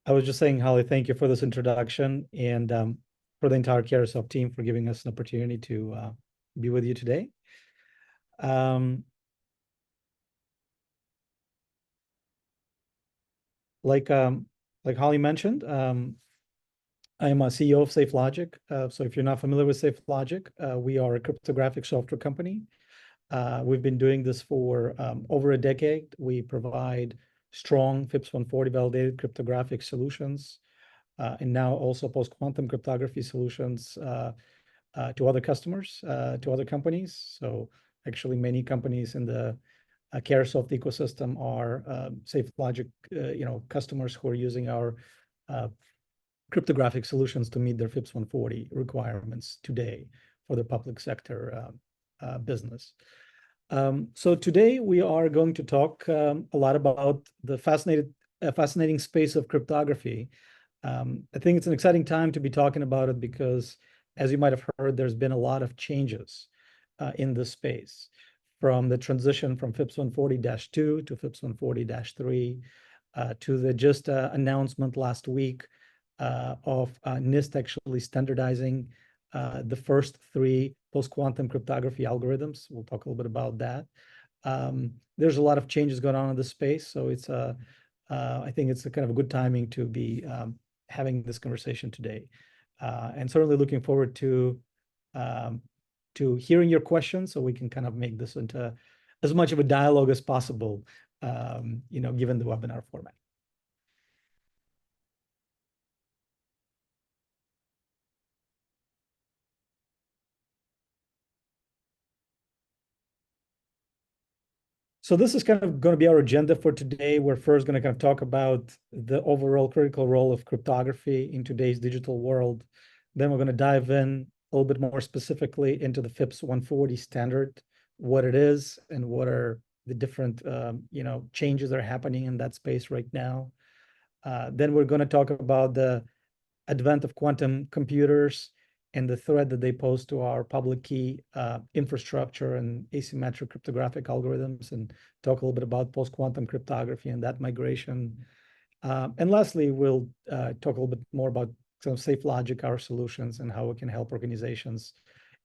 I was just saying, Holly, thank you for this introduction and for the entire Carousel team for giving us an opportunity to be with you today. Um, like Holly mentioned, I am a CEO of SafeLogic. So if you're not familiar with SafeLogic, we are a cryptographic software company. We've been doing this for over a decade. We provide strong FIPS 140 validated cryptographic solutions, and now also post-quantum cryptography solutions to other customers, to other companies. So actually many companies in the Caresoft ecosystem are SafeLogic customers who are using our cryptographic solutions to meet their FIPS 140 requirements today for the public sector business. So today we are going to talk a lot about the fascinating space of cryptography. I think it's an exciting time to be talking about it because, as you might have heard, there's been a lot of changes in this space, from the transition from FIPS 140-2 to FIPS 140-3 to the just announcement last week of NIST actually standardizing the first 3 post-quantum cryptography algorithms. We'll talk a little bit about that. There's a lot of changes going on in this space, so it's I think it's a kind of a good timing to be having this conversation today, and certainly looking forward to hearing your questions, so we can kind of make this into as much of a dialogue as possible, given the webinar format. So this is kind of going to be our agenda for today. We're first going to kind of talk about the overall critical role of cryptography in today's digital world. Then we're going to dive in a little bit more specifically into the FIPS 140 standard, what it is, and what are the different changes that are happening in that space right now. Then we're going to talk about the advent of quantum computers and the threat that they pose to our public key infrastructure and asymmetric cryptographic algorithms, and talk a little bit about post-quantum cryptography and that migration. And lastly, we'll talk a little bit more about some SafeLogic, our solutions, and how it can help organizations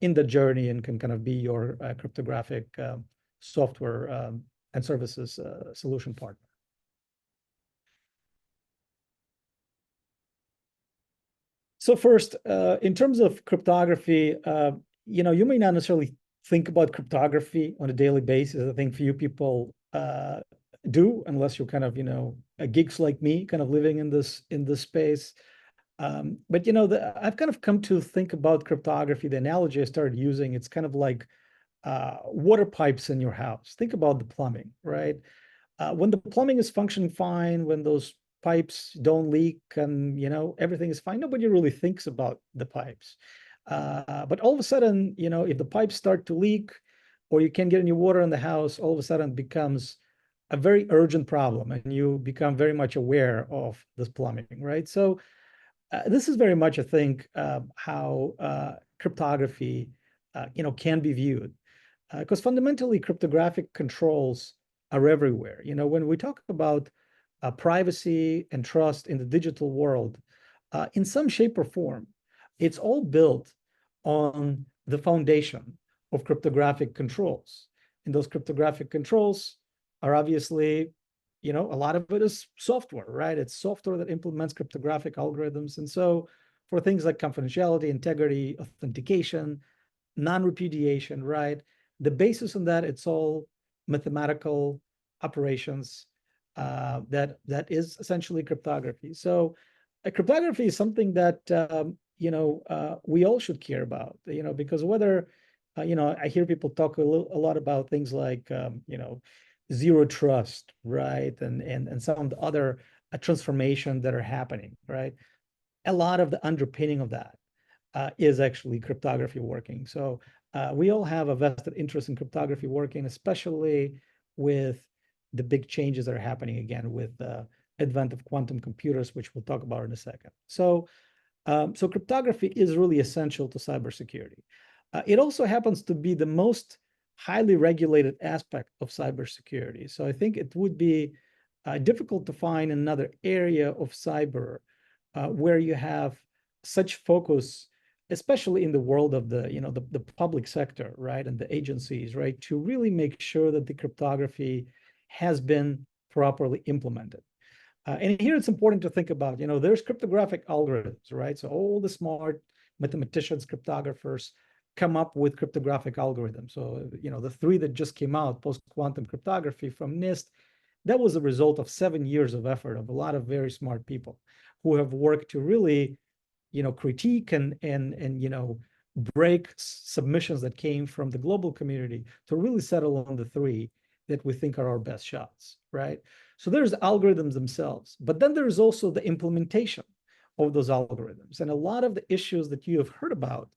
in the journey and can kind of be your cryptographic software and services solution partner. So first, in terms of cryptography, you may not necessarily think about cryptography on a daily basis. I think few people do, unless you're kind of, geeks like me, kind of living in this space. But I've kind of come to think about cryptography. The analogy I started using, it's kind of like water pipes in your house. Think about the plumbing, right? When the plumbing is functioning fine, when those pipes don't leak and everything is fine, nobody really thinks about the pipes. But all of a sudden, if the pipes start to leak or you can't get any water in the house, all of a sudden it becomes a very urgent problem, and you become very much aware of this plumbing, right? So this is very much, I think, how cryptography can be viewed, because fundamentally cryptographic controls are everywhere. When we talk about privacy and trust in the digital world, in some shape or form, it's all built on the foundation of cryptographic controls. And those cryptographic controls are obviously, a lot of it is software, right? It's software that implements cryptographic algorithms. And so for things like confidentiality, integrity, authentication, non-repudiation, right? The basis on that, it's all mathematical operations that is essentially cryptography. So cryptography is something that we all should care about, because whether I hear people talk a lot about things like zero trust, right, and some of the other transformations that are happening, right? A lot of the underpinning of that is actually cryptography working. So we all have a vested interest in cryptography working, especially with the big changes that are happening again with the advent of quantum computers, which we'll talk about in a second. So cryptography is really essential to cybersecurity. It also happens to be the most highly regulated aspect of cybersecurity. So I think it would be difficult to find another area of cyber where you have such focus, especially in the world of the public sector, right, and the agencies, right, to really make sure that the cryptography has been properly implemented. And here it's important to think about, there's cryptographic algorithms, right? So all the smart mathematicians, cryptographers come up with cryptographic algorithms. So, the three that just came out, post-quantum cryptography from NIST, that was a result of 7 years of effort of a lot of very smart people who have worked to really, critique and break submissions that came from the global community to really settle on the three that we think are our best shots, right? So there's algorithms themselves, but then there's also the implementation of those algorithms. And a lot of the issues that you have heard about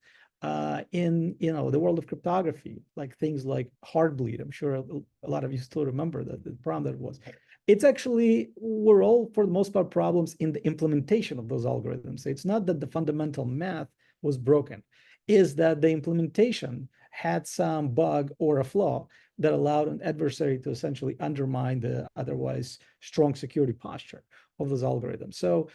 in the world of cryptography, like things like Heartbleed, I'm sure a lot of you still remember the problem that it was. It's actually, we're all, for the most part, problems in the implementation of those algorithms. It's not that the fundamental math was broken, is that the implementation had some bug or a flaw that allowed an adversary to essentially undermine the otherwise strong security posture of those algorithms. So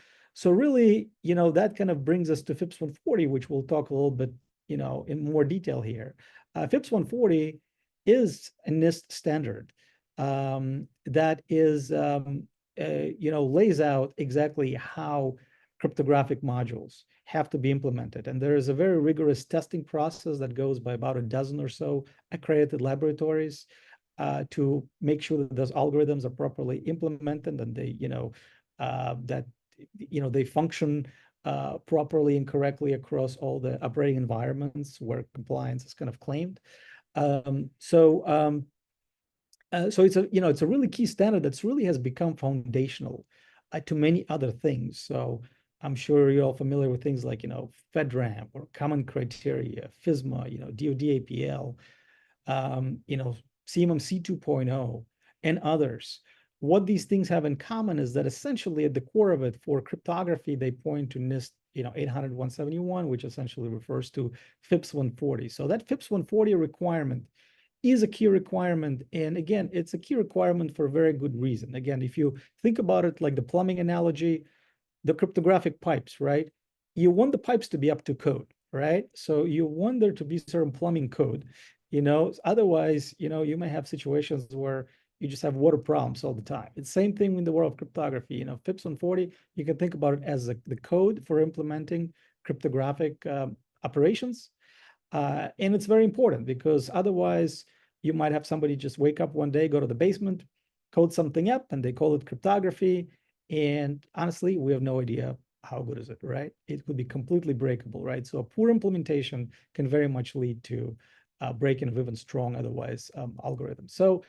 really, that kind of brings us to FIPS 140, which we'll talk a little bit, in more detail here. FIPS 140 is a NIST standard that is, lays out exactly how cryptographic modules have to be implemented. And there is a very rigorous testing process that goes by about a dozen or so accredited laboratories to make sure that those algorithms are properly implemented and they, they function properly and correctly across all the operating environments where compliance is kind of claimed. So it's a really key standard that's really has become foundational to many other things. So I'm sure you're all familiar with things like, FedRAMP or common criteria, FISMA, DoD APL, CMMC 2.0 and others. What these things have in common is that essentially at the core of it for cryptography, they point to NIST, 800-171, which essentially refers to FIPS 140. So that FIPS 140 requirement is a key requirement. And again, it's a key requirement for a very good reason. Again, if you think about it like the plumbing analogy, the cryptographic pipes, right? You want the pipes to be up to code, right? So you want there to be certain plumbing code, otherwise, you may have situations where you just have water problems all the time. It's the same thing in the world of cryptography. FIPS 140, you can think about it as the code for implementing cryptographic operations. And it's very important because otherwise you might have somebody just wake up one day, go to the basement, code something up, and they call it cryptography. And honestly, we have no idea how good is it, right? It could be completely breakable, right? So a poor implementation can very much lead to breaking of even strong otherwise algorithms. So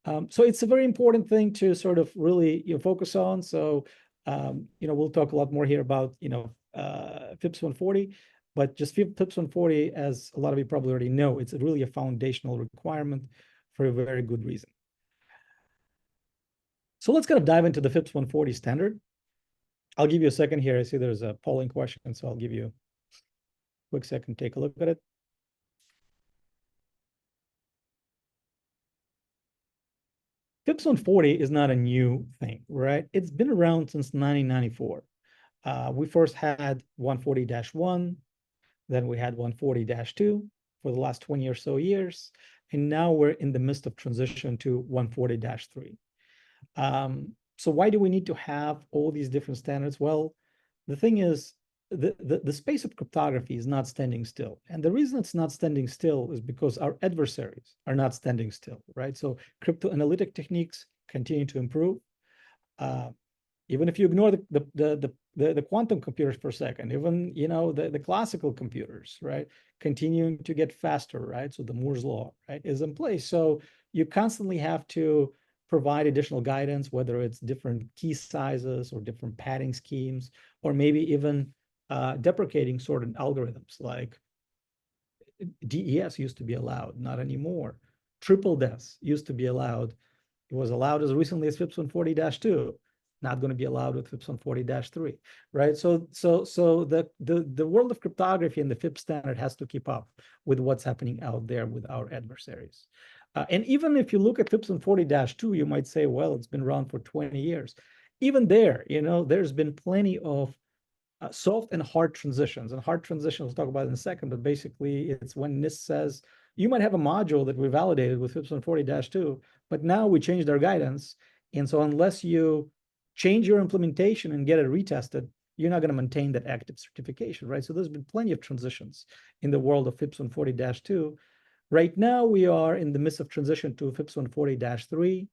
it's a very important thing to sort of really focus on. So we'll talk a lot more here about FIPS 140, but just FIPS 140, as a lot of you probably already know, it's really a foundational requirement for a very good reason. So let's kind of dive into the FIPS 140 standard. I'll give you a second here. I see there's a polling question, so I'll give you a quick second to take a look at it. FIPS 140 is not a new thing, right? It's been around since 1994. We first had 140-1, then we had 140-2 for the last 20 or so years, and now we're in the midst of transition to 140-3. So why do we need to have all these different standards? Well, the thing is, the space of cryptography is not standing still. And the reason it's not standing still is because our adversaries are not standing still, right? So cryptoanalytic techniques continue to improve. Even if you ignore the quantum computers for a second, even the classical computers, right, continuing to get faster, right? So the Moore's law, right, is in place. So you constantly have to provide additional guidance, whether it's different key sizes or different padding schemes, or maybe even deprecating certain algorithms like DES used to be allowed, not anymore. Triple DES used to be allowed. It was allowed as recently as FIPS 140-2. Not going to be allowed with FIPS 140-3, right? So the world of cryptography and the FIPS standard has to keep up with what's happening out there with our adversaries. And even if you look at FIPS 140-2, you might say, well, it's been around for 20 years. Even there, there's been plenty of soft and hard transitions. And hard transitions, we'll talk about in a second, but basically it's when NIST says, you might have a module that we validated with FIPS 140-2, but now we changed our guidance. And so unless you change your implementation and get it retested, you're not going to maintain that active certification, right? So there's been plenty of transitions in the world of FIPS 140-2. Right now, we are in the midst of transition to FIPS 140-3,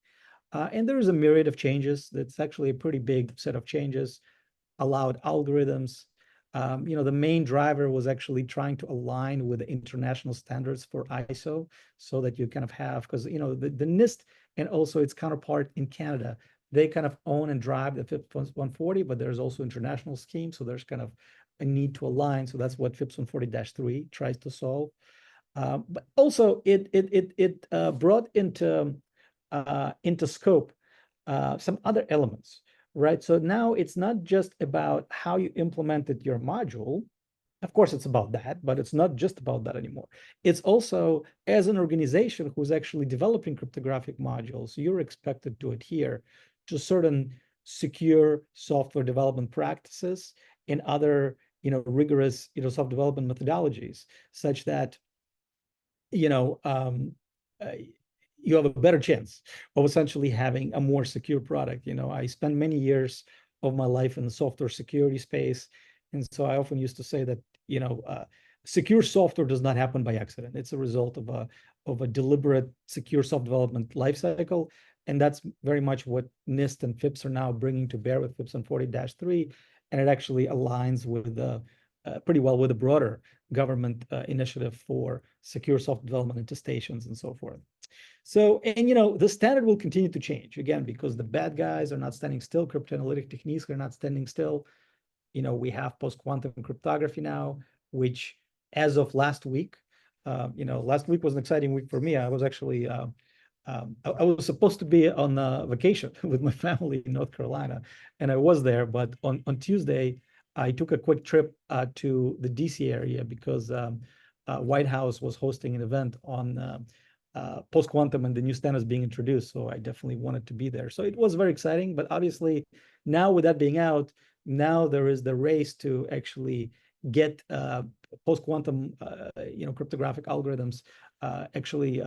and there is a myriad of changes. That's actually a pretty big set of changes, allowed algorithms. The main driver was actually trying to align with the international standards for ISO so that you kind of have, because, the NIST and also its counterpart in Canada, they kind of own and drive the FIPS 140, but there's also international schemes. So there's kind of a need to align. So that's what FIPS 140-3 tries to solve. But also it brought into scope some other elements, right? So now it's not just about how you implemented your module. Of course, it's about that, but it's not just about that anymore. It's also, as an organization who's actually developing cryptographic modules, you're expected to adhere to certain secure software development practices and other, rigorous, software development methodologies, such that you have a better chance of essentially having a more secure product. I spent many years of my life in the software security space. And so I often used to say that, secure software does not happen by accident. It's a result of a deliberate secure software development lifecycle. And that's very much what NIST and FIPS are now bringing to bear with FIPS 140-3. And it actually aligns with pretty well with a broader government initiative for secure software development attestations and so forth. So, and the standard will continue to change, again, because the bad guys are not standing still. Cryptanalytic techniques are not standing still. We have post-quantum cryptography now, which as of last week, last week was an exciting week for me. I was actually, I was supposed to be on vacation with my family in North Carolina, and I was there, but on Tuesday, I took a quick trip to the DC area because White House was hosting an event on post-quantum and the new standards being introduced. So I definitely wanted to be there. So it was very exciting. But obviously, now with that being out, now there is the race to actually get post-quantum, cryptographic algorithms actually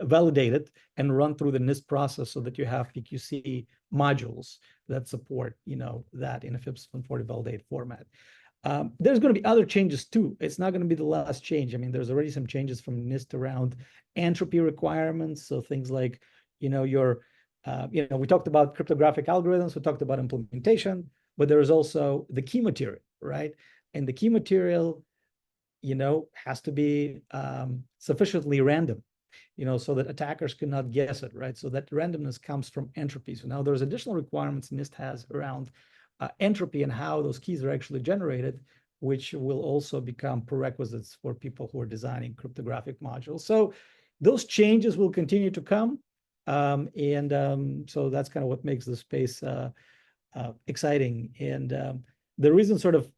validated and run through the NIST process so that you have PQC modules that support, that in a FIPS 140 validated format. There's going to be other changes too. It's not going to be the last change. I mean, there's already some changes from NIST around entropy requirements. So things like, we talked about cryptographic algorithms, we talked about implementation, but there is also the key material, right? And the key material, has to be sufficiently random, so that attackers cannot guess it, right? So that randomness comes from entropy. So now there's additional requirements NIST has around entropy and how those keys are actually generated, which will also become prerequisites for people who are designing cryptographic modules. So those changes will continue to come. So that's kind of what makes the space exciting. And the reason sort of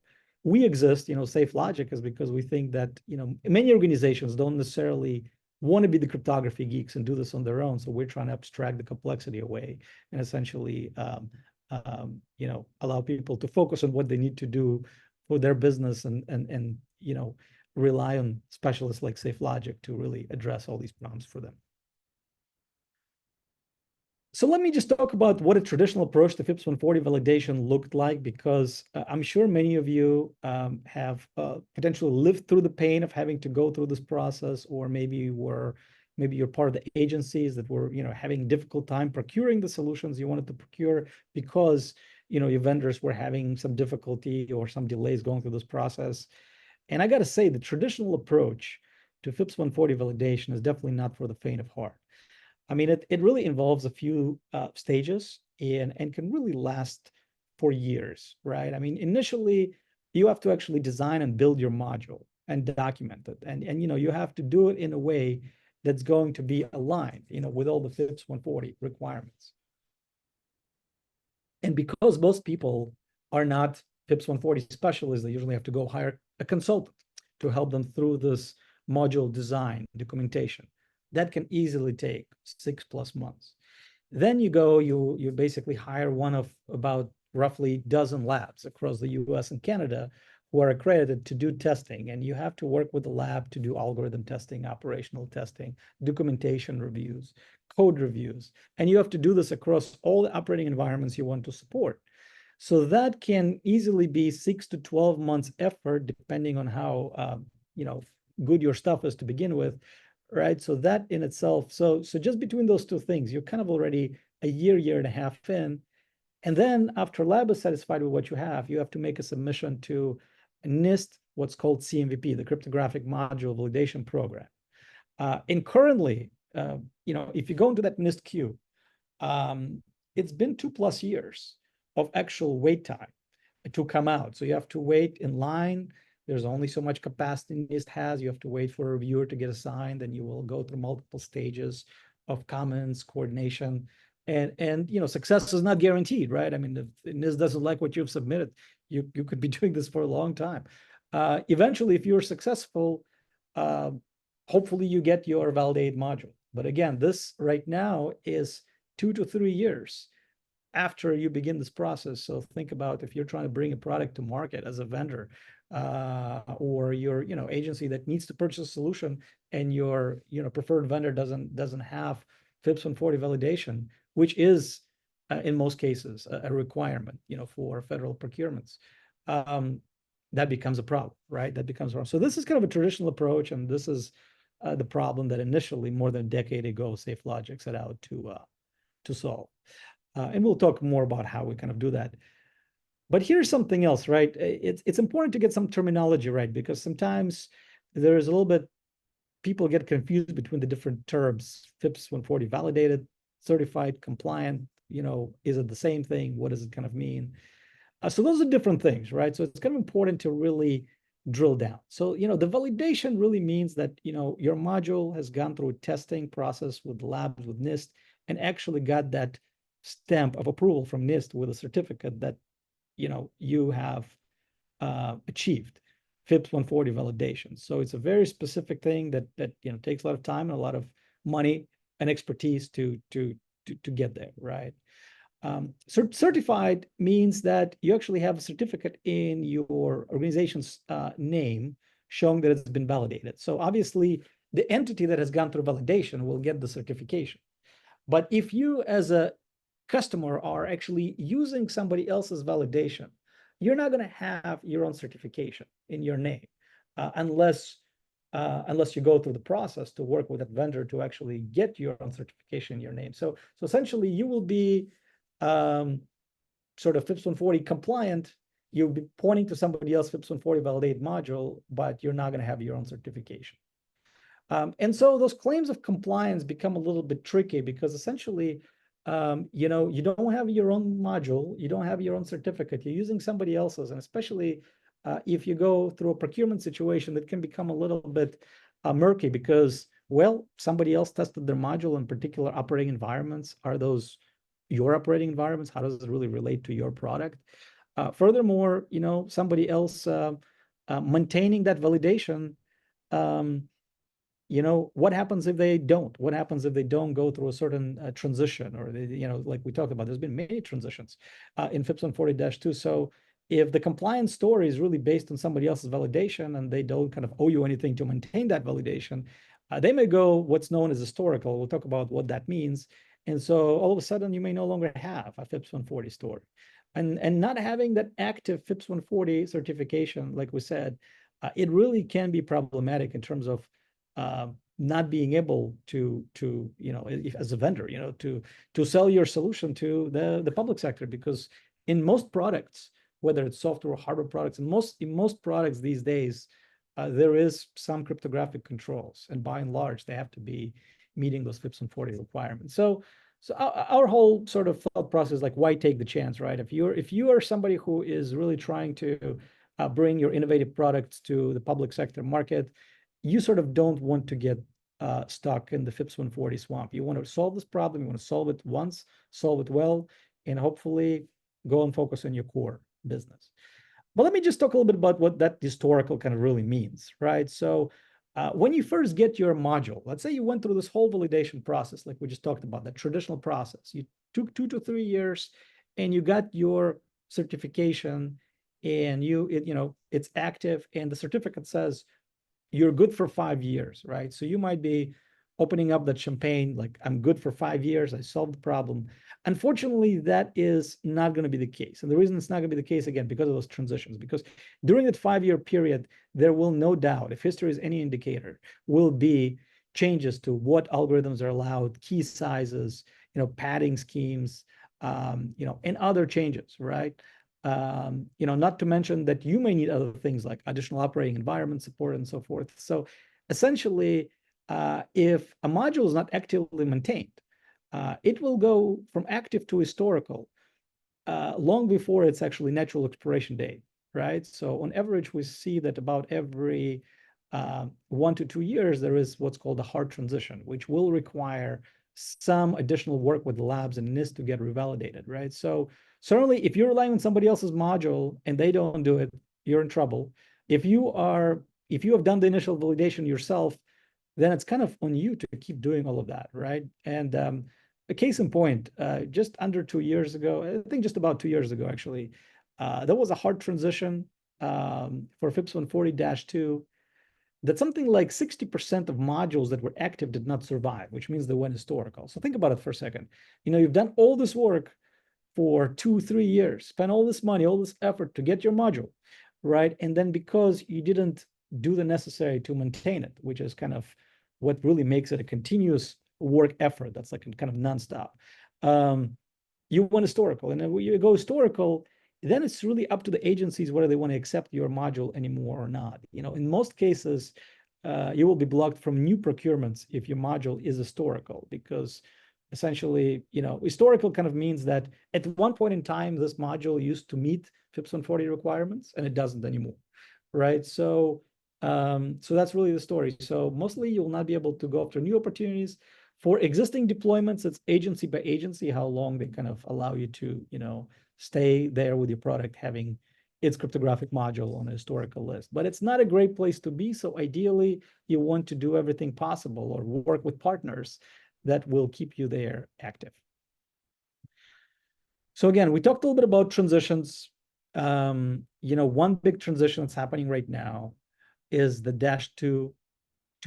we exist, SafeLogic, is because we think that, many organizations don't necessarily want to be the cryptography geeks and do this on their own. So we're trying to abstract the complexity away and essentially allow people to focus on what they need to do for their business and rely on specialists like SafeLogic to really address all these problems for them. So let me just talk about what a traditional approach to FIPS 140 validation looked like, because I'm sure many of you have potentially lived through the pain of having to go through this process, or maybe you're part of the agencies that were having a difficult time procuring the solutions you wanted to procure because your vendors were having some difficulty or some delays going through this process. And I got to say, the traditional approach to FIPS 140 validation is definitely not for the faint of heart. I mean, it really involves a few stages and can really last for years, right? I mean, initially, you have to actually design and build your module and document it. And you have to do it in a way that's going to be aligned, with all the FIPS 140 requirements. And because most people are not FIPS 140 specialists, they usually have to go hire a consultant to help them through this module design documentation. That can easily take 6+ months. Then you basically hire one of about roughly dozen labs across the US and Canada who are accredited to do testing. And you have to work with the lab to do algorithm testing, operational testing, documentation reviews, code reviews. And you have to do this across all the operating environments you want to support. So that can easily be 6 to 12 months effort, depending on how good your stuff is to begin with, right? So that in itself, so just between those two things, you're kind of already a year and a half in. And then after lab is satisfied with what you have to make a submission to NIST, what's called CMVP, the Cryptographic Module Validation Program. And currently, if you go into that NIST queue, it's been 2+ years of actual wait time to come out. So you have to wait in line. There's only so much capacity NIST has. You have to wait for a reviewer to get assigned, and you will go through multiple stages of comments, coordination, and success is not guaranteed, right? I mean, if NIST doesn't like what you've submitted, you could be doing this for a long time. Eventually, if you're successful, hopefully you get your validated module. But again, this right now is 2 to 3 years after you begin this process. So think about if you're trying to bring a product to market as a vendor, or your agency that needs to purchase a solution, and your preferred vendor doesn't have FIPS 140 validation, which is in most cases a requirement for federal procurements. That becomes a problem, right? That becomes a problem. So this is kind of a traditional approach, and this is the problem that initially, more than a decade ago, SafeLogic set out to solve. And we'll talk more about how we kind of do that. But here's something else, right? It's important to get some terminology right, because sometimes there's a little bit, people get confused between the different terms. FIPS 140 validated, certified, compliant, is it the same thing? What does it kind of mean? So those are different things, right? So it's kind of important to really drill down. So, the validation really means that, your module has gone through a testing process with labs, with NIST, and actually got that stamp of approval from NIST with a certificate that you have achieved FIPS 140 validation. So it's a very specific thing that takes a lot of time and a lot of money and expertise to get there, right? Certified means that you actually have a certificate in your organization's name showing that it's been validated. So obviously, the entity that has gone through validation will get the certification. But if you as a customer are actually using somebody else's validation, you're not going to have your own certification in your name unless you go through the process to work with a vendor to actually get your own certification in your name. So essentially, you will be sort of FIPS 140 compliant. You'll be pointing to somebody else FIPS 140 validated module, but you're not going to have your own certification. And so those claims of compliance become a little bit tricky, because essentially, you don't have your own module, you don't have your own certificate, you're using somebody else's. And especially if you go through a procurement situation, that can become a little bit murky, because, well, somebody else tested their module in particular operating environments. Are those your operating environments? How does it really relate to your product? Furthermore, somebody else maintaining that validation, what happens if they don't? What happens if they don't go through a certain transition, or they, like we talked about, there's been many transitions in FIPS 140-2. So if the compliance story is really based on somebody else's validation, and they don't kind of owe you anything to maintain that validation, they may go what's known as historical. We'll talk about what that means. And so all of a sudden, you may no longer have a FIPS 140 story. And not having that active FIPS 140 certification, like we said, it really can be problematic in terms of not being able to as a vendor, to sell your solution to the public sector. Because in most products, whether it's software or hardware products, in most products these days, there is some cryptographic controls, and by and large, they have to be meeting those FIPS 140 requirements. So our whole sort of thought process, like, why take the chance, right? If you are somebody who is really trying to bring your innovative products to the public sector market, you sort of don't want to get stuck in the FIPS 140 swamp. You want to solve this problem. You want to solve it once, solve it well, and hopefully go and focus on your core business. But let me just talk a little bit about what that historical kind of really means, right? So When you first get your module, let's say you went through this whole validation process, like we just talked about, the traditional process. You took 2 to 3 years, and you got your certification, and it's active, and the certificate says you're good for 5 years, right? So you might be opening up that champagne, like, I'm good for 5 years, I solved the problem. Unfortunately, that is not going to be the case. And the reason it's not going to be the case, again, because of those transitions, because during that 5-year period, there will no doubt, if history is any indicator, will be changes to what algorithms are allowed, key sizes, padding schemes, and other changes, right? Not to mention that you may need other things like additional operating environment support and so forth. So essentially, if a module is not actively maintained, it will go from active to historical long before its actually natural expiration date, right? So on average, we see that about every 1 to 2 years, there is what's called a hard transition, which will require some additional work with the labs and NIST to get revalidated, right? So certainly, if you're relying on somebody else's module and they don't do it, you're in trouble. If you have done the initial validation yourself, then it's kind of on you to keep doing all of that, right? And a case in point, just under 2 years ago, I think just about 2 years ago, actually, there was a hard transition for FIPS 140-2 that something like 60% of modules that were active did not survive, which means they went historical. So think about it for a second. You've done all this work for 2-3 years, spent all this money, all this effort to get your module, right? And then because you didn't do the necessary to maintain it, which is kind of what really makes it a continuous work effort, that's like kind of nonstop. You went historical, and then when you go historical, then it's really up to the agencies whether they want to accept your module anymore or not. In most cases, you will be blocked from new procurements if your module is historical, because essentially, historical kind of means that at one point in time, this module used to meet FIPS 140 requirements, and it doesn't anymore, right? So that's really the story. So mostly you will not be able to go after new opportunities. For existing deployments, it's agency by agency how long they kind of allow you to, stay there with your product having its cryptographic module on a historical list. But it's not a great place to be. So ideally, you want to do everything possible or work with partners that will keep you there active. So again, we talked a little bit about transitions. One big transition that's happening right now is the -2 to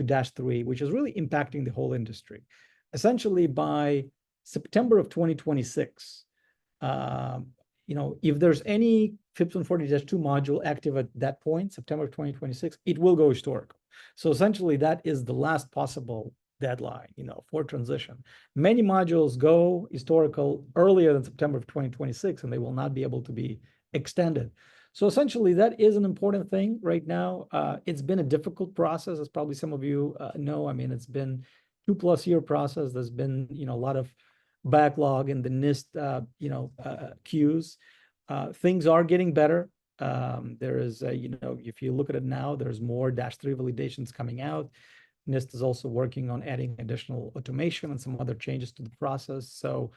-3, which is really impacting the whole industry. Essentially, by September of 2026, if there's any FIPS 140-2 module active at that point, September of 2026, it will go historical. So essentially, that is the last possible deadline, for transition. Many modules go historical earlier than September of 2026, and they will not be able to be extended. So essentially, that is an important thing right now. It's been a difficult process, as probably some of you know. I mean, it's been 2+ year process. There's been, a lot of backlog in the NIST, queues. Things are getting better. There is, if you look at it now, there's more -3 validations coming out. NIST is also working on adding additional automation and some other changes to the process. So,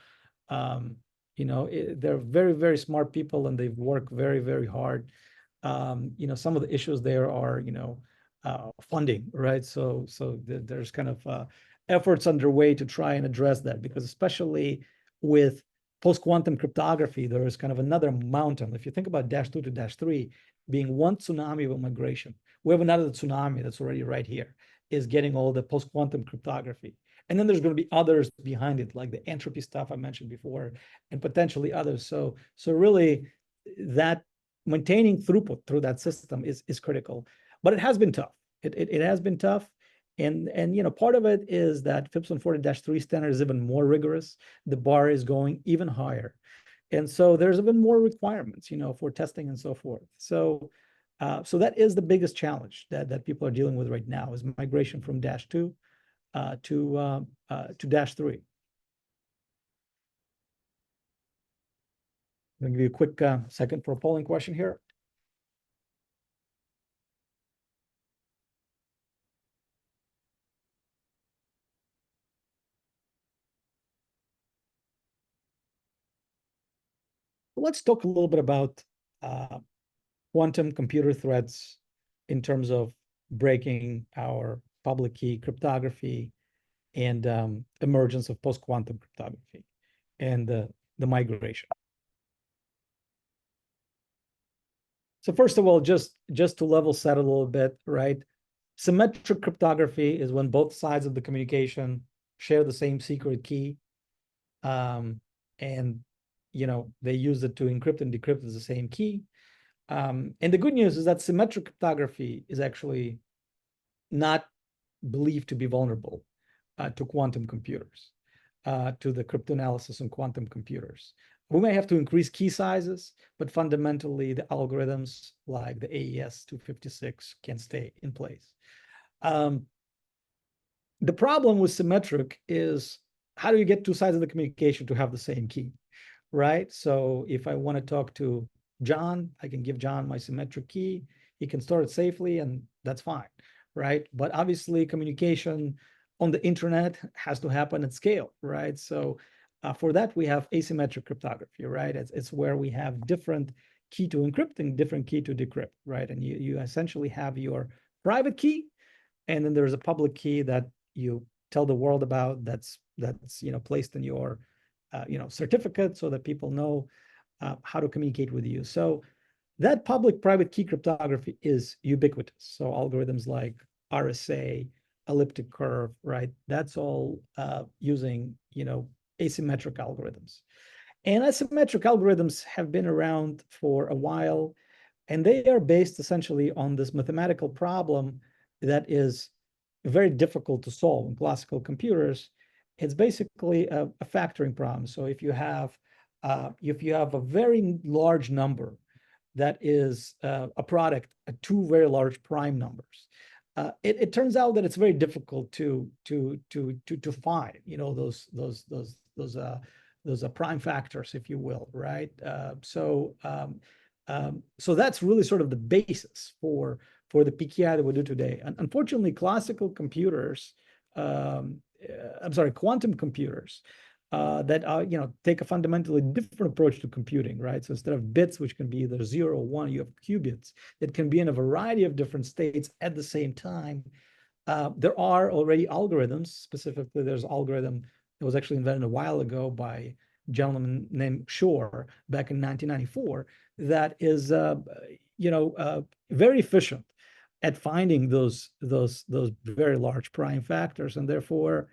they're very, very smart people, and they've worked very, very hard. Some of the issues there are, funding, right? So there's kind of efforts underway to try and address that, because especially with post-quantum cryptography, there is kind of another mountain. If you think about -2 to -3 being one tsunami of immigration, we have another tsunami that's already right here, is getting all the post-quantum cryptography. And then there's going to be others behind it, like the entropy stuff I mentioned before, and potentially others. So really, that maintaining throughput through that system is critical. But it has been tough. It has been tough. And part of it is that FIPS 140-3 standard is even more rigorous. The bar is going even higher. And so there's even more requirements, for testing and so forth. So that is the biggest challenge that people are dealing with right now, is migration from -2 to -3. I'm going to give you a quick second for a polling question here. Let's talk a little bit about quantum computer threats in terms of breaking our public key cryptography and emergence of post-quantum cryptography and the migration. So first of all, just to level set a little bit, right? Symmetric cryptography is when both sides of the communication share the same secret key, and they use it to encrypt and decrypt as the same key. And the good news is that symmetric cryptography is actually not believed to be vulnerable to quantum computers, to the cryptanalysis on quantum computers. We may have to increase key sizes, but fundamentally the algorithms like the AES 256 can stay in place. The problem with symmetric is, how do you get two sides of the communication to have the same key, right? So if I want to talk to John, I can give John my symmetric key. He can store it safely, and that's fine, right? But obviously communication on the internet has to happen at scale, right? So for that, we have asymmetric cryptography, right? It's where we have different key to encrypt and different key to decrypt, right? And you essentially have your private key, and then there's a public key that you tell the world about, that's placed in your certificate so that people know how to communicate with you. So that public-private key cryptography is ubiquitous. So algorithms like RSA, elliptic curve, right? That's all using asymmetric algorithms. And asymmetric algorithms have been around for a while, and they are based essentially on this mathematical problem that is very difficult to solve in classical computers. It's basically a factoring problem. So if you have a very large number that is a product of two very large prime numbers, it turns out that it's very difficult to find those prime factors, if you will, right? So that's really sort of the basis for the PKI that we do today. And unfortunately, classical computers, quantum computers that take a fundamentally different approach to computing, right? So instead of bits, which can be either 0 or 1, you have qubits that can be in a variety of different states at the same time. There are already algorithms. Specifically, there's an algorithm that was actually invented a while ago by a gentleman named Shor back in 1994 that is very efficient at finding those very large prime factors, and therefore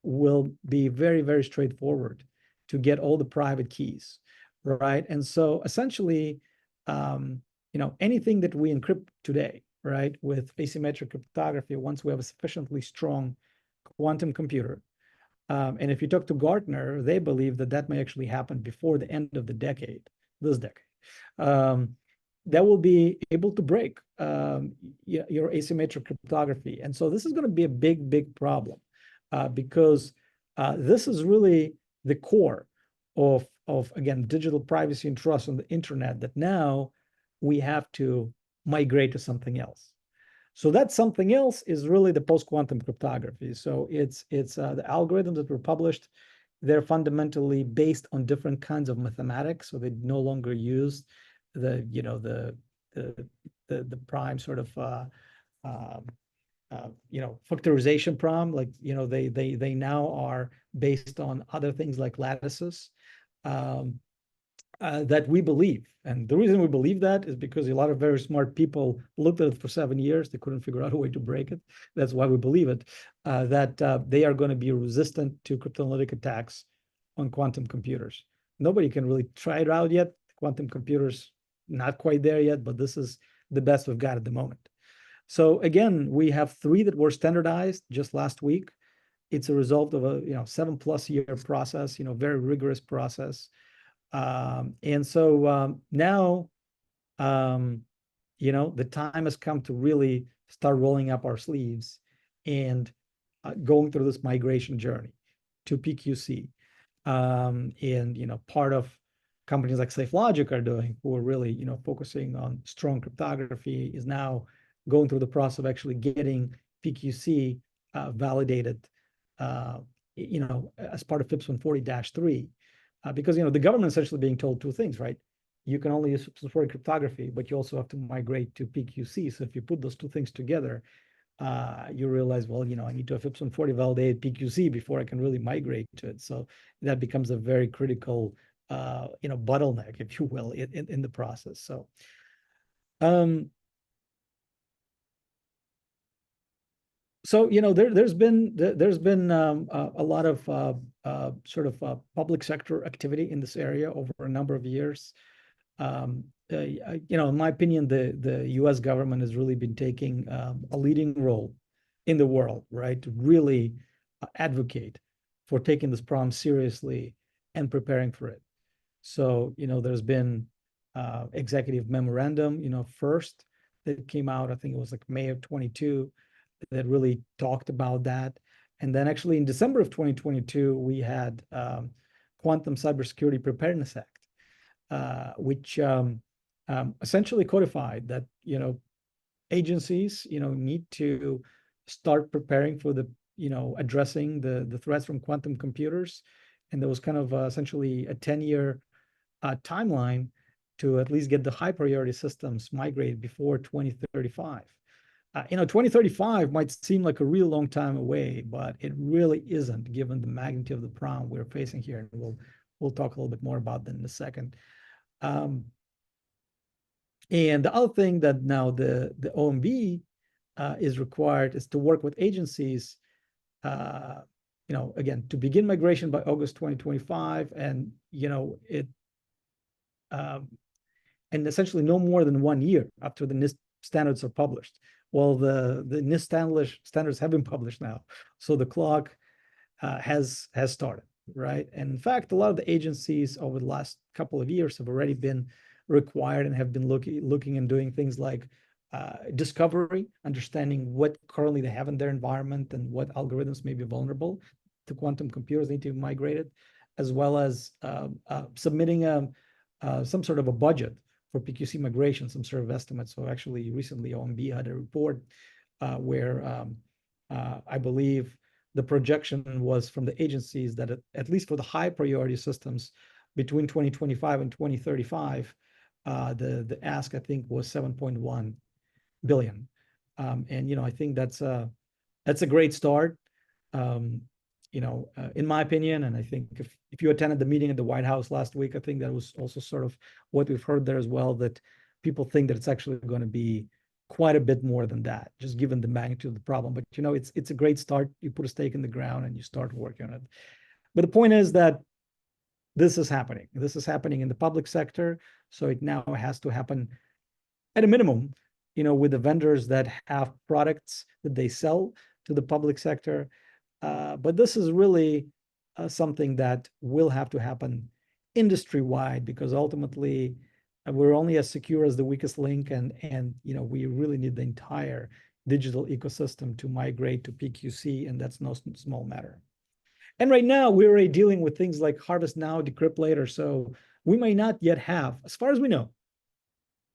will be very, very straightforward to get all the private keys, right? And so essentially, anything that we encrypt today, right, with asymmetric cryptography, once we have a sufficiently strong quantum computer, and if you talk to Gartner, they believe that may actually happen before the end of the decade, this decade, that will be able to break your asymmetric cryptography. And so this is going to be a big, big problem. Because this is really the core of again, digital privacy and trust on the internet, that now we have to migrate to something else. So that something else is really the post-quantum cryptography. So it's the algorithms that were published, they're fundamentally based on different kinds of mathematics. So they no longer use the prime sort of factorization problem, like they now are based on other things like lattices that we believe. And the reason we believe that is because a lot of very smart people looked at it for 7 years. They couldn't figure out a way to break it. That's why we believe it, that they are going to be resistant to cryptanalytic attacks on quantum computers. Nobody can really try it out yet. Quantum computers, not quite there yet, but this is the best we've got at the moment. So again, we have 3 that were standardized just last week. It's a result of a 7+ year process, very rigorous process. And so now, the time has come to really start rolling up our sleeves and going through this migration journey to PQC. And part of companies like SafeLogic are doing, who are really focusing on strong cryptography, is now going through the process of actually getting PQC validated, as part of FIPS 140-3, because the government is essentially being told 2 things, right? you can only support cryptography, but you also have to migrate to PQC. So if you put those two things together, you realize, well, I need to have FIPS 140 validate PQC before I can really migrate to it. So that becomes a very critical, bottleneck, if you will, in the process. So, there's been a lot of sort of public sector activity in this area over a number of years. In my opinion, the U.S. government has really been taking a leading role in the world, right, to really advocate for taking this problem seriously and preparing for it. So, there's been executive memorandum, first that came out, I think it was like May of 22, that really talked about that. And then actually in December of 2022, we had Quantum Cybersecurity Preparedness Act, which essentially codified that, agencies, need to start preparing for the, addressing the threats from quantum computers. And there was kind of essentially a 10-year timeline to at least get the high priority systems migrated before 2035. 2035 might seem like a real long time away, but it really isn't, given the magnitude of the problem we're facing here. And we'll talk a little bit more about that in a second. And the other thing that now the OMB is required is to work with agencies, again, to begin migration by August 2025, and and essentially no more than 1 year after the NIST standards are published. Well, the NIST standards have been published now, so the clock has started, right? And in fact, a lot of the agencies over the last couple of years have already been required and have been looking and doing things like discovery, understanding what currently they have in their environment and what algorithms may be vulnerable to quantum computers need to be migrated, as well as submitting some sort of a budget for PQC migration, some sort of estimate. So actually recently OMB had a report where I believe the projection was from the agencies that at least for the high priority systems between 2025 and 2035, the ask, I think, was 7.1 billion. And, I think that's a great start. In my opinion, and I think if you attended the meeting at the White House last week, I think that was also sort of what we've heard there as well, that people think that it's actually going to be quite a bit more than that, just given the magnitude of the problem. But, it's a great start. You put a stake in the ground and you start working on it. But the point is that this is happening. This is happening in the public sector. So it now has to happen at a minimum, with the vendors that have products that they sell to the public sector. But this is really something that will have to happen industry-wide, because ultimately we're only as secure as the weakest link, and we really need the entire digital ecosystem to migrate to PQC, and that's no small matter. And right now we're already dealing with things like harvest now, decrypt later. So we may not yet have, as far as we know,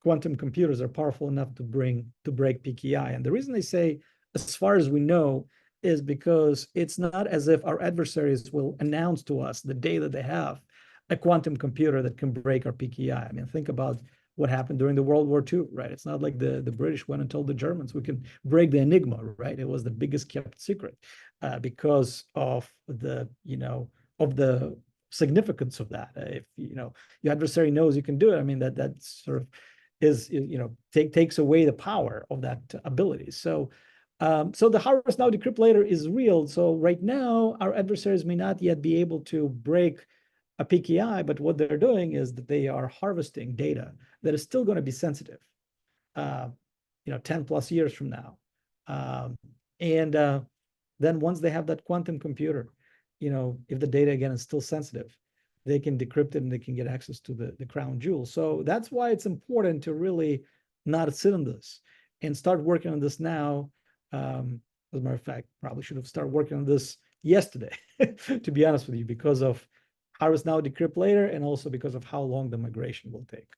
quantum computers are powerful enough to break PKI. And the reason they say as far as we know is because it's not as if our adversaries will announce to us the day that they have a quantum computer that can break our PKI. I mean, think about what happened during the World War II, right? It's not like the British went and told the Germans we can break the Enigma, right? It was the biggest kept secret because of the significance of that. If your adversary knows you can do it, I mean that sort of is takes away the power of that ability. So the harvest now, decrypt later is real. So right now, our adversaries may not yet be able to break a PKI, but what they're doing is that they are harvesting data that is still going to be sensitive, 10 plus years from now. And then once they have that quantum computer, if the data again is still sensitive, they can decrypt it and they can get access to the crown jewel. So that's why it's important to really not sit on this and start working on this now. As a matter of fact, probably should have started working on this yesterday, to be honest with you, because of harvest now, decrypt later, and also because of how long the migration will take.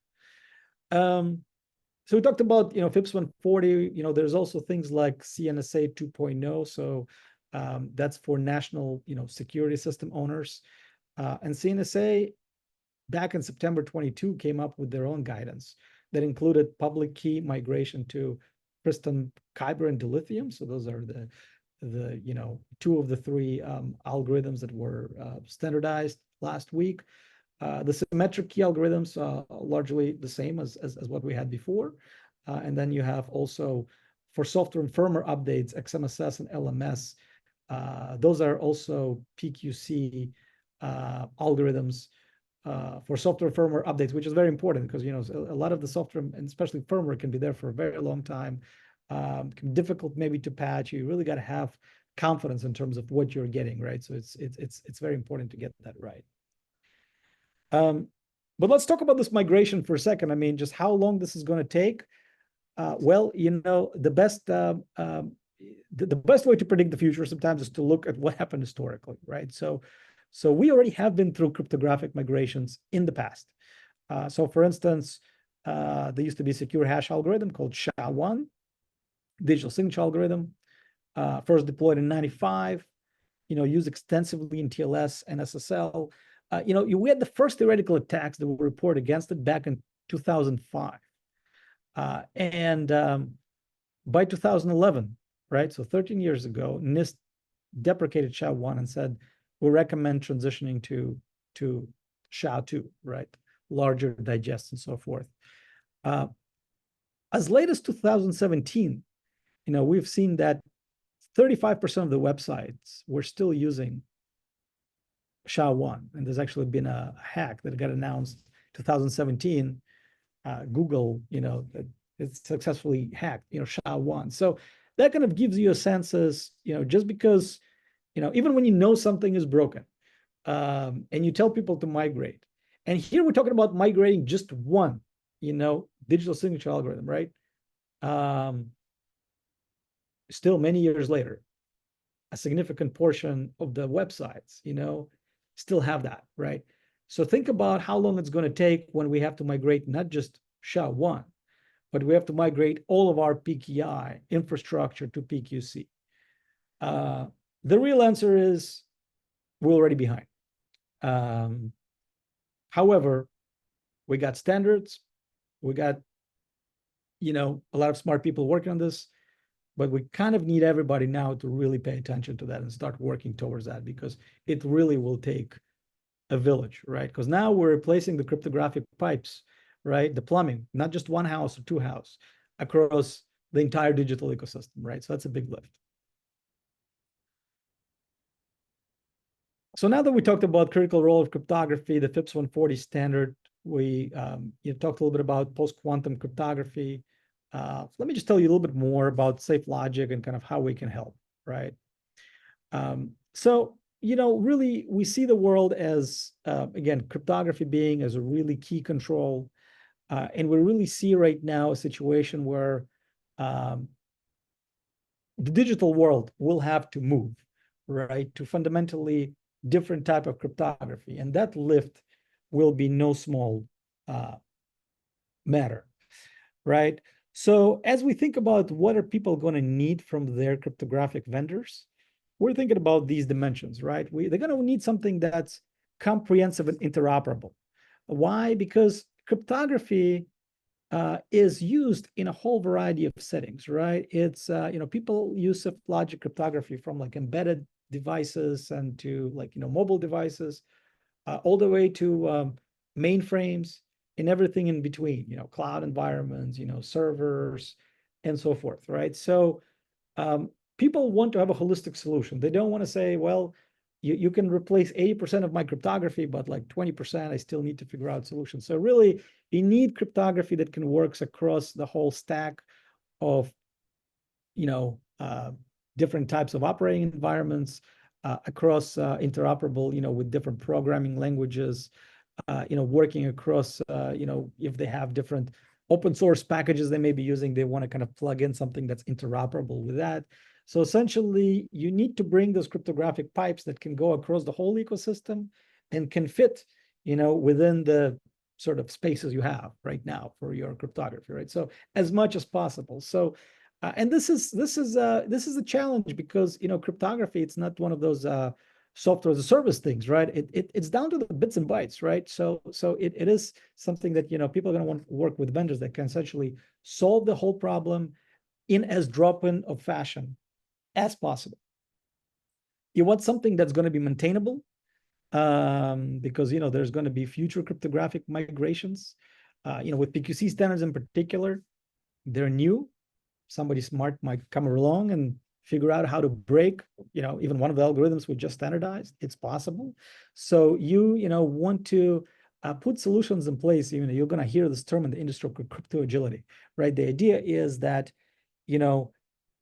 So we talked about FIPS 140. There's also things like CNSA 2.0. So that's for national security system owners. And CNSA back in September 22 came up with their own guidance that included public key migration to Kristen, Kyber, and dilithium. So those are the two of the three algorithms that were standardized last week. The symmetric key algorithms are largely the same as what we had before. And then you have also for software and firmware updates, XMSS and LMS. Those are also PQC algorithms for software firmware updates, which is very important because a lot of the software and especially firmware can be there for a very long time. Can be difficult maybe to patch. You really got to have confidence in terms of what you're getting, right? So it's very important to get that right. But let's talk about this migration for a second. I mean, just how long this is going to take. Well, the best way to predict the future sometimes is to look at what happened historically, right? So we already have been through cryptographic migrations in the past. So for instance, there used to be a secure hash algorithm called SHA-1, digital signature algorithm, first deployed in 95, used extensively in TLS and SSL. We had the first theoretical attacks that were reported against it back in 2005. And by 2011, right, so 13 years ago, NIST deprecated SHA-1 and said, we recommend transitioning to SHA-2, right, larger digest and so forth. As late as 2017, we've seen that 35% of the websites were still using SHA-1. And there's actually been a hack that got announced 2017. Google, it's successfully hacked, SHA-1. So that kind of gives you a sense as, just because, even when something is broken, and you tell people to migrate, and here we're talking about migrating just one, digital signature algorithm, right? Still many years later, a significant portion of the websites, still have that, right? So think about how long it's going to take when we have to migrate not just SHA-1, but we have to migrate all of our PKI infrastructure to PQC. The real answer is we're already behind. However, we got standards, we got, a lot of smart people working on this, but we kind of need everybody now to really pay attention to that and start working towards that, because it really will take a village, right? Because now we're replacing the cryptographic pipes, right? The plumbing, not just one house or two houses, across the entire digital ecosystem, right? So that's a big lift. So now that we talked about critical role of cryptography, the FIPS 140 standard, we talked a little bit about post-quantum cryptography. Let me just tell you a little bit more about SafeLogic and kind of how we can help, right? So, really, we see the world as, again, cryptography being as a really key control. And we really see right now a situation where the digital world will have to move, right, to fundamentally different type of cryptography. And that lift will be no small matter, right? So as we think about what are people going to need from their cryptographic vendors, we're thinking about these dimensions, right? They're going to need something that's comprehensive and interoperable. Why? Because cryptography is used in a whole variety of settings, right? It's, people use SafeLogic cryptography from like embedded devices and to mobile devices, all the way to mainframes and everything in between, cloud environments, servers, and so forth, right? So people want to have a holistic solution. They don't want to say, well, you can replace 80% of my cryptography, but like 20%, I still need to figure out solutions. So really, you need cryptography that can work across the whole stack of, different types of operating environments, across interoperable, with different programming languages, working across, if they have different open source packages they may be using, they want to kind of plug in something that's interoperable with that. So essentially, you need to bring those cryptographic pipes that can go across the whole ecosystem and can fit, within the sort of spaces you have right now for your cryptography, right? So as much as possible. So, and this is a challenge because cryptography, it's not one of those software as a service things, right? It's down to the bits and bytes, right? So it is something that, you know, people are going to want to work with vendors that can essentially solve the whole problem in as drop-in of fashion as possible. You want something that's going to be maintainable, because, you know, there's going to be future cryptographic migrations. You know, with PQC standards in particular, they're new. Somebody smart might come along and figure out how to break, you know, even one of the algorithms we just standardized. It's possible. So you know, want to put solutions in place. Even you're going to hear this term in the industry, crypto agility, right? The idea is that, you know,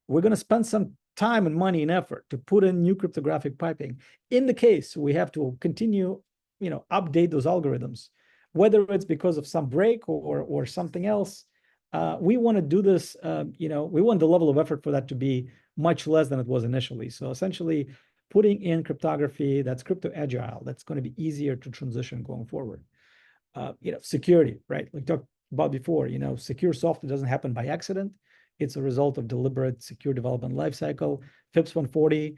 we're going to spend some time and money and effort to put in new cryptographic piping. In the case we have to continue, you know, update those algorithms, whether it's because of some break or something else. We want to do this, you know, we want the level of effort for that to be much less than it was initially. So essentially putting in cryptography that's crypto agile, that's going to be easier to transition going forward. You know, security, right? Like talked about before, you know, secure software doesn't happen by accident. It's a result of deliberate secure development lifecycle. FIPS 140,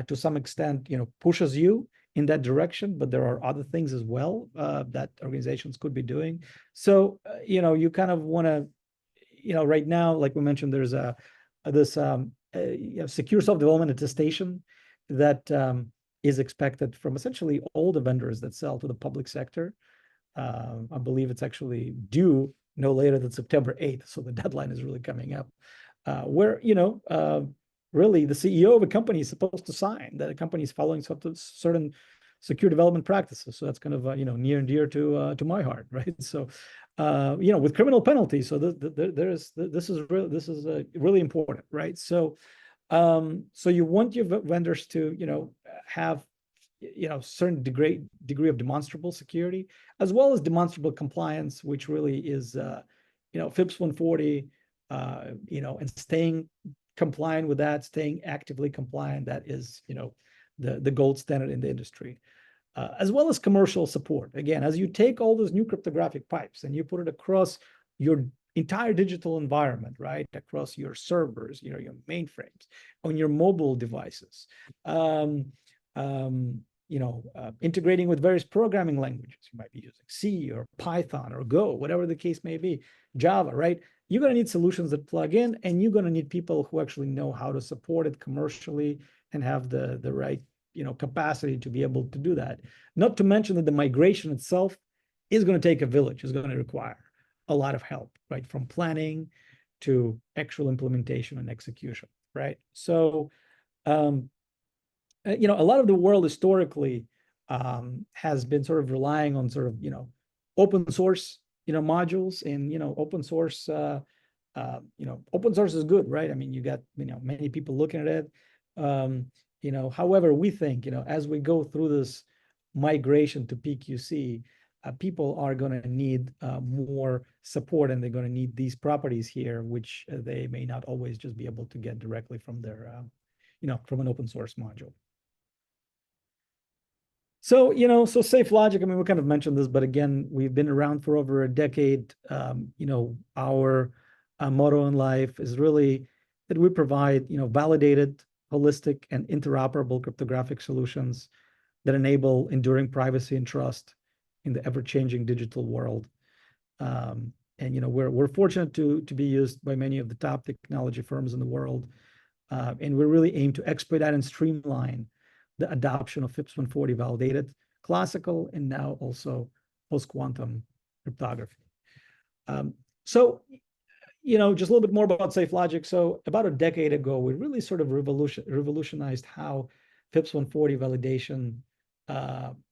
to some extent, you know, pushes you in that direction, but there are other things as well that organizations could be doing. So, you know, you kind of want to, you know, right now, like we mentioned, there's this you know, secure self-development attestation that is expected from essentially all the vendors that sell to the public sector. I believe it's actually due no later than September 8th. So the deadline is really coming up, where, you know, really the CEO of a company is supposed to sign that a company is following certain secure development practices. So that's kind of, you know, near and dear to my heart, right? So, you know, with criminal penalties. So this is really important, right? So, so you want your vendors to, you know, have, you know, certain degree of demonstrable security, as well as demonstrable compliance, which really is, you know, FIPS 140, you know, and staying compliant with that, staying actively compliant. That is, you know, the gold standard in the industry, as well as commercial support. Again, as you take all those new cryptographic pipes and you put it across your entire digital environment, right, across your servers, you know, your mainframes, on your mobile devices, you know, integrating with various programming languages. You might be using C or Python or Go, whatever the case may be, Java, right? You're going to need solutions that plug in, and you're going to need people who actually know how to support it commercially and have the right, you know, capacity to be able to do that. Not to mention that the migration itself is going to take a village, is going to require a lot of help, right? From planning to actual implementation and execution, right? So, you know, a lot of the world historically has been sort of relying on sort of, you know, open source, you know, modules, and, you know, open source, you know, open source is good, right? I mean, you got, you know, many people looking at it. You know, however, we think, you know, as we go through this migration to PQC, people are going to need more support, and they're going to need these properties here, which they may not always just be able to get directly from their, you know, from an open source module. So, you know, so SafeLogic, I mean, we kind of mentioned this, but again, we've been around for over a decade. You know, our motto in life is really that we provide, you know, validated, holistic, and interoperable cryptographic solutions that enable enduring privacy and trust in the ever-changing digital world. And, you know, we're fortunate to be used by many of the top technology firms in the world. And we really aim to expedite and streamline the adoption of FIPS 140 validated classical and now also post-quantum cryptography. So, you know, just a little bit more about SafeLogic. So about a decade ago, we really sort of revolutionized how FIPS 140 validation,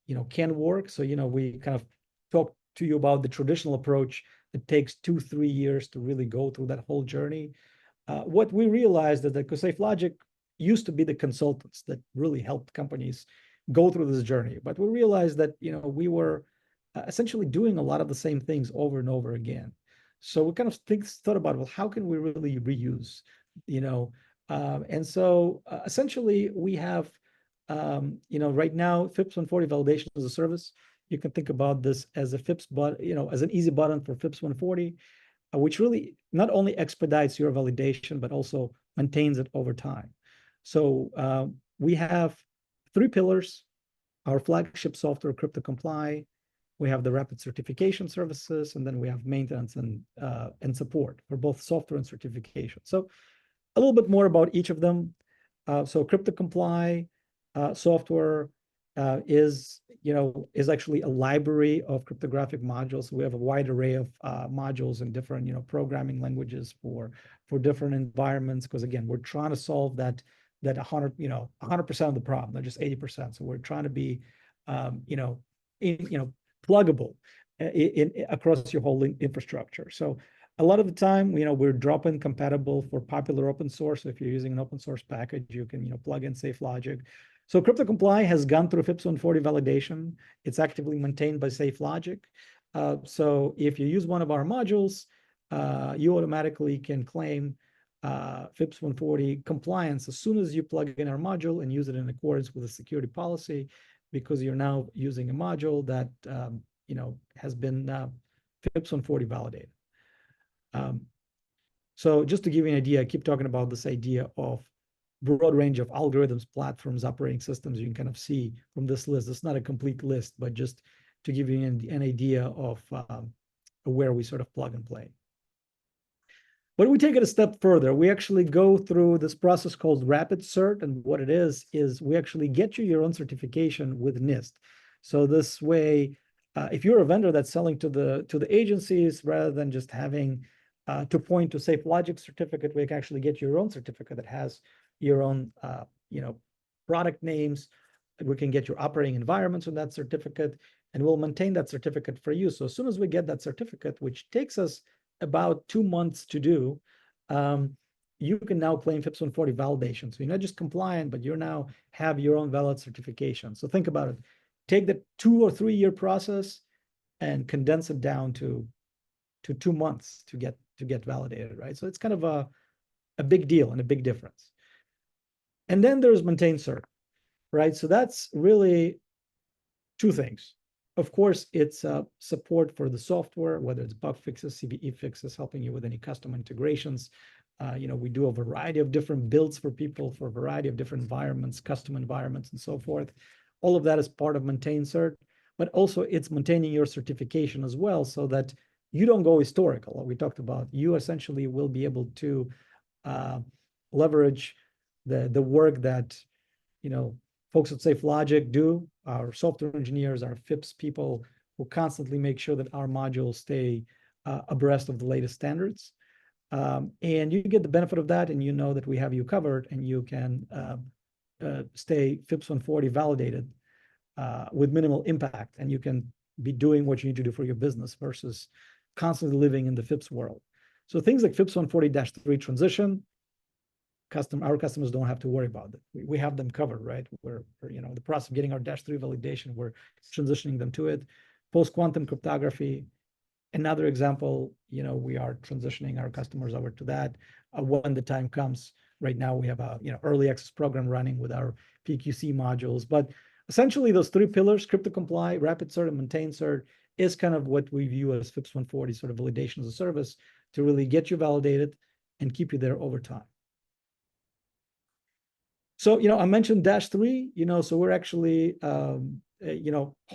you know, can work. So, you know, we kind of talked to you about the traditional approach that takes 2-3 years to really go through that whole journey. What we realized is that because SafeLogic used to be the consultants that really helped companies go through this journey, but we realized that, you know, we were essentially doing a lot of the same things over and over again. So we kind of thought about, well, how can we really reuse, you know? And so essentially we have, you know, right now FIPS 140 validation as a service. You can think about this as a FIPS button, you know, as an easy button for FIPS 140, which really not only expedites your validation, but also maintains it over time. So we have three pillars: our flagship software, CryptoComply. We have the rapid certification services, and then we have maintenance and support for both software and certification. So a little bit more about each of them. So CryptoComply software is actually a library of cryptographic modules. We have a wide array of modules in different programming languages for different environments, because again, we're trying to solve that 100% of the problem, not just 80%. So we're trying to be pluggable across your whole infrastructure. So a lot of the time, we're drop-in compatible for popular open source. So if you're using an open source package, you can plug in SafeLogic. So CryptoComply has gone through FIPS 140 validation. It's actively maintained by SafeLogic. So if you use one of our modules, you automatically can claim FIPS 140 compliance as soon as you plug in our module and use it in accordance with the security policy, because you're now using a module that has been FIPS 140 validated. So just to give you an idea, I keep talking about this idea of broad range of algorithms, platforms, operating systems. You can kind of see from this list, it's not a complete list, but just to give you an idea of where we sort of plug and play. But we take it a step further. We actually go through this process called Rapid Cert, and what it is we actually get you your own certification with NIST. So this way, if you're a vendor that's selling to the agencies, rather than just having to point to SafeLogic certificate, we can actually get your own certificate that has your own product names. We can get your operating environments on that certificate, and we'll maintain that certificate for you. So as soon as we get that certificate, which takes us about 2 months to do, you can now claim FIPS 140 validation. So you're not just compliant, but you now have your own valid certification. So think about it. Take the 2 or 3 year process and condense it down to 2 months to get validated, right? So it's kind of a big deal and a big difference. And then there's maintain cert, right? So that's really 2 things. Of course, it's support for the software, whether it's bug fixes, CVE fixes, helping you with any custom integrations. We do a variety of different builds for people for a variety of different environments, custom environments, and so forth. All of that is part of maintain cert, but also it's maintaining your certification as well, so that you don't go historical. What we talked about, you essentially will be able to leverage the work that folks at SafeLogic do, our software engineers, our FIPS people, who constantly make sure that our modules stay abreast of the latest standards. And you get the benefit of that, and you know that we have you covered, and you can stay FIPS 140 validated with minimal impact, and you can be doing what you need to do for your business versus constantly living in the FIPS world. So things like FIPS 140-3 transition, our customers don't have to worry about it. We have them covered, right? We're the process of getting our -3 validation, we're transitioning them to it. Post-quantum cryptography, another example, we are transitioning our customers over to that when the time comes. Right now, we have a early access program running with our PQC modules. But essentially, those 3 pillars, CryptoComply, Rapid Cert, and Maintain Cert, is kind of what we view as FIPS 140 sort of validation as a service to really get you validated and keep you there over time. So, I mentioned -3, so we're actually,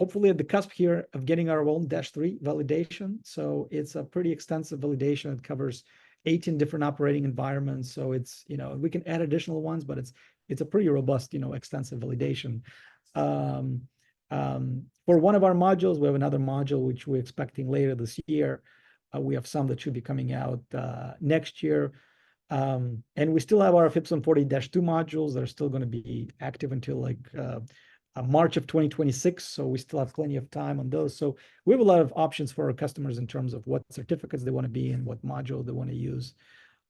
hopefully at the cusp here of getting our own -3 validation. So it's a pretty extensive validation. It covers 18 different operating environments. So it's, we can add additional ones, but it's a pretty robust, extensive validation. For one of our modules, we have another module which we're expecting later this year. We have some that should be coming out next year. And we still have our FIPS 140-2 modules that are still going to be active until March of 2026. So we still have plenty of time on those. So we have a lot of options for our customers in terms of what certificates they want to be in, what module they want to use,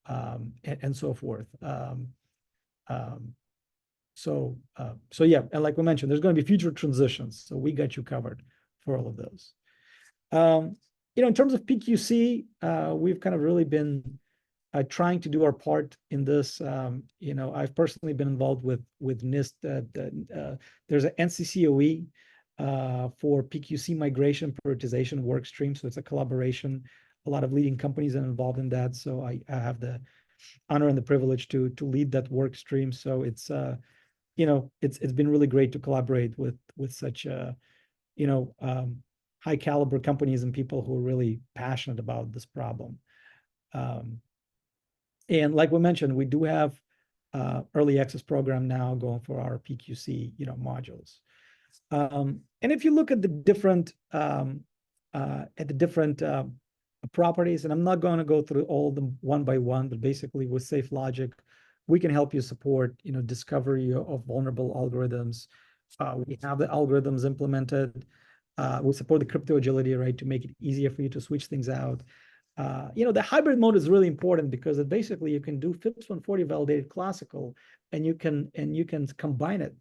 and so forth. So yeah, and like we mentioned, there's going to be future transitions. So we got you covered for all of those. In terms of PQC, we've kind of really been trying to do our part in this. I've personally been involved with NIST. There's an NCCOE for PQC migration prioritization work stream. So it's a collaboration. A lot of leading companies are involved in that. So I have the honor and the privilege to lead that work stream. So it's it's been really great to collaborate with such high caliber companies and people who are really passionate about this problem. And like we mentioned, we do have early access program now going for our PQC, modules. And if you look at the different properties, and I'm not going to go through all of them one by one, but basically with SafeLogic, we can help you support, discovery of vulnerable algorithms. We have the algorithms implemented. We support the crypto agility, right, to make it easier for you to switch things out. The hybrid mode is really important because it basically you can do FIPS 140 validated classical, and you can combine it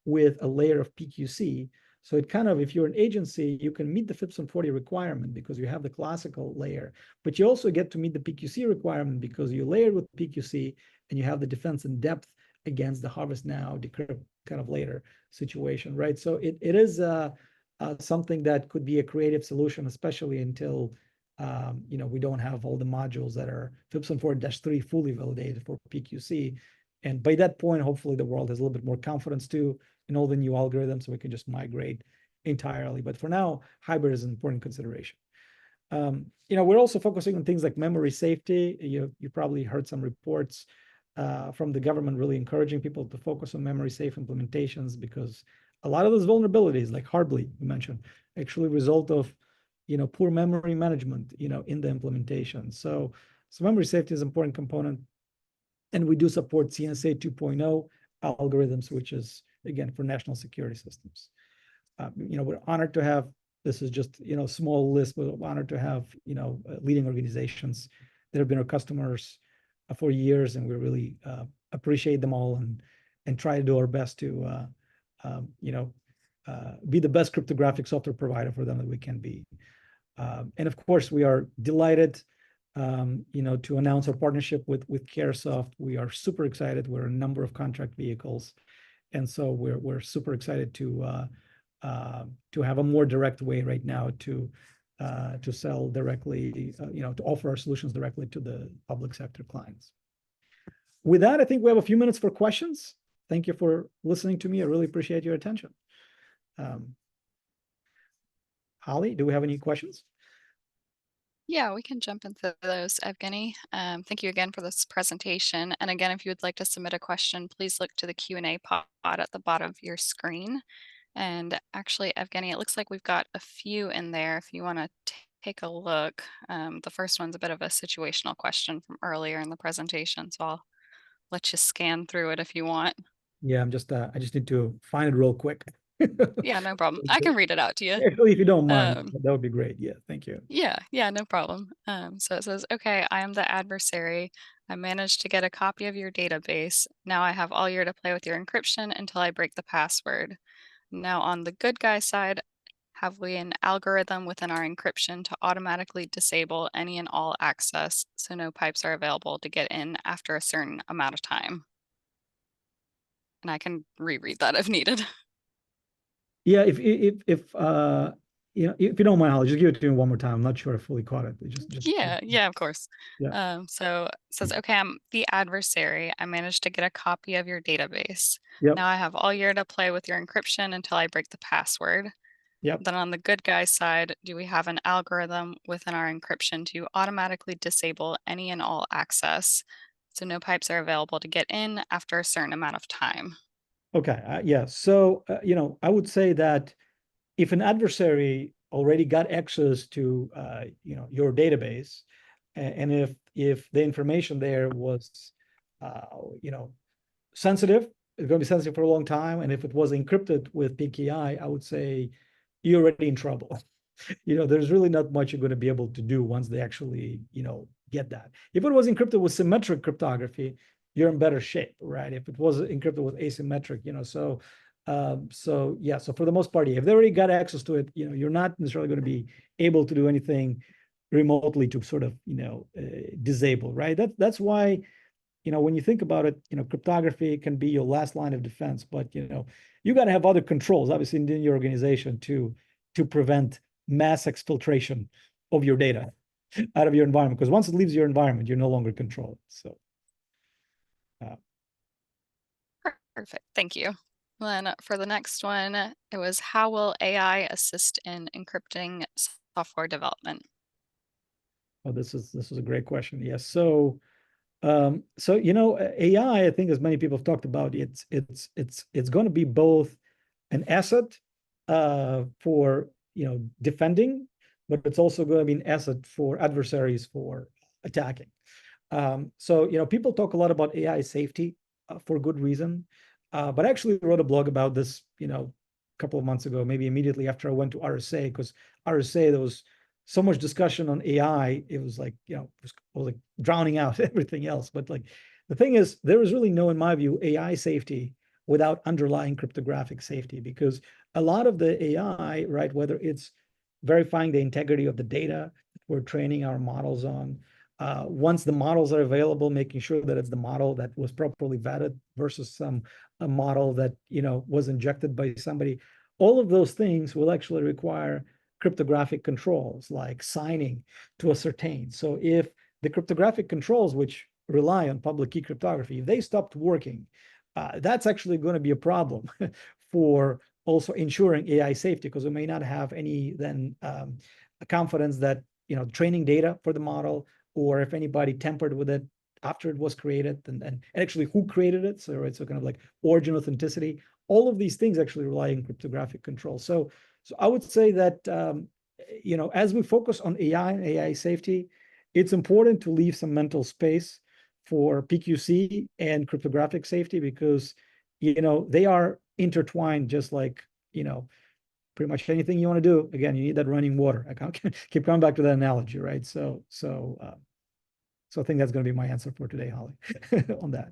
with a layer of PQC. So it kind of, if you're an agency, you can meet the FIPS 140 requirement because you have the classical layer, but you also get to meet the PQC requirement because you layered with PQC and you have the defense in depth against the harvest now, decrypt kind of later situation, right? So it is something that could be a creative solution, especially until we don't have all the modules that are FIPS 140-3 fully validated for PQC. And by that point, hopefully the world has a little bit more confidence too in all the new algorithms, so we can just migrate entirely. But for now, hybrid is an important consideration. We're also focusing on things like memory safety. You probably heard some reports from the government really encouraging people to focus on memory safe implementations, because a lot of those vulnerabilities, like Heartbleed you mentioned, actually result of poor memory management in the implementation. So memory safety is an important component, and we do support CNSA 2.0 algorithms, which is again for national security systems. We're honored to have, this is just a small list, but we're honored to have leading organizations that have been our customers for years, and we really appreciate them all and try to do our best to be the best cryptographic software provider for them that we can be. And of course, we are delighted to announce our partnership with Caresoft. We are super excited. We're a number of contract vehicles, and so we're super excited to have a more direct way right now to sell directly, to offer our solutions directly to the public sector clients. With that, I think we have a few minutes for questions. Thank you for listening to me. I really appreciate your attention. Holly, do we have any questions? Yeah, we can jump into those, Evgeny. Thank you again for this presentation. And again, if you would like to submit a question, please look to the Q&A pod at the bottom of your screen. And actually, Evgeny, it looks like we've got a few in there if you want to take a look. The first one's a bit of a situational question from earlier in the presentation, so I'll let you scan through it if you want. Yeah, I just need to find it real quick. Yeah, no problem. I can read it out to you. Actually, if you don't mind, that would be great. Yeah, thank you. Yeah, no problem. So it says, okay, I am the adversary. I managed to get a copy of your database. Now I have all year to play with your encryption until I break the password. Now on the good guy side, have we an algorithm within our encryption to automatically disable any and all access so no pipes are available to get in after a certain amount of time? And I can reread that if needed. Yeah, if you don't mind, I'll just give it to you one more time. I'm not sure I fully caught it. Yeah, of course. Yeah. So it says, okay, I'm the adversary. I managed to get a copy of your database. Yep. Now I have all year to play with your encryption until I break the password. Yep. Then on the good guy side, do we have an algorithm within our encryption to automatically disable any and all access so no pipes are available to get in after a certain amount of time? Okay. Yeah. So, I would say that if an adversary already got access to, your database, and if the information there was, sensitive, it's going to be sensitive for a long time, and if it was encrypted with PKI, I would say you're already in trouble. There's really not much you're going to be able to do once they actually, get that. If it was encrypted with symmetric cryptography, you're in better shape, right? If it was encrypted with asymmetric, so for the most part, if they already got access to it, you're not necessarily going to be able to do anything remotely to sort of, disable, right? That's why, when you think about it, cryptography can be your last line of defense, but you got to have other controls, obviously, in your organization to prevent mass exfiltration of your data out of your environment, because once it leaves your environment, you're no longer controlled. So Perfect. Thank you. Then for the next one, it was how will AI assist in encrypting software development? Oh, this is a great question. Yes. So you know, AI, I think, as many people have talked about, it's going to be both an asset for defending, but it's also going to be an asset for adversaries for attacking. So people talk a lot about AI safety for good reason, but I actually wrote a blog about this a couple of months ago, maybe immediately after I went to RSA, because RSA there was so much discussion on AI, it was like it was like drowning out everything else. But like the thing is, there is really no, in my view, AI safety without underlying cryptographic safety, because a lot of the AI, right, whether it's verifying the integrity of the data that we're training our models on, once the models are available, making sure that it's the model that was properly vetted versus a model that was injected by somebody. All of those things will actually require cryptographic controls like signing to ascertain. So if the cryptographic controls, which rely on public key cryptography, if they stopped working, that's actually going to be a problem for also ensuring AI safety, because we may not have any then confidence that training data for the model, or if anybody tampered with it after it was created, and actually who created it. So it's kind of like origin authenticity. All of these things actually rely on cryptographic control. So I would say that as we focus on AI and AI safety, it's important to leave some mental space for PQC and cryptographic safety, because they are intertwined, just like pretty much anything you want to do. Again, you need that running water. I can't keep coming back to that analogy, right? So I think that's going to be my answer for today, Holly, on that.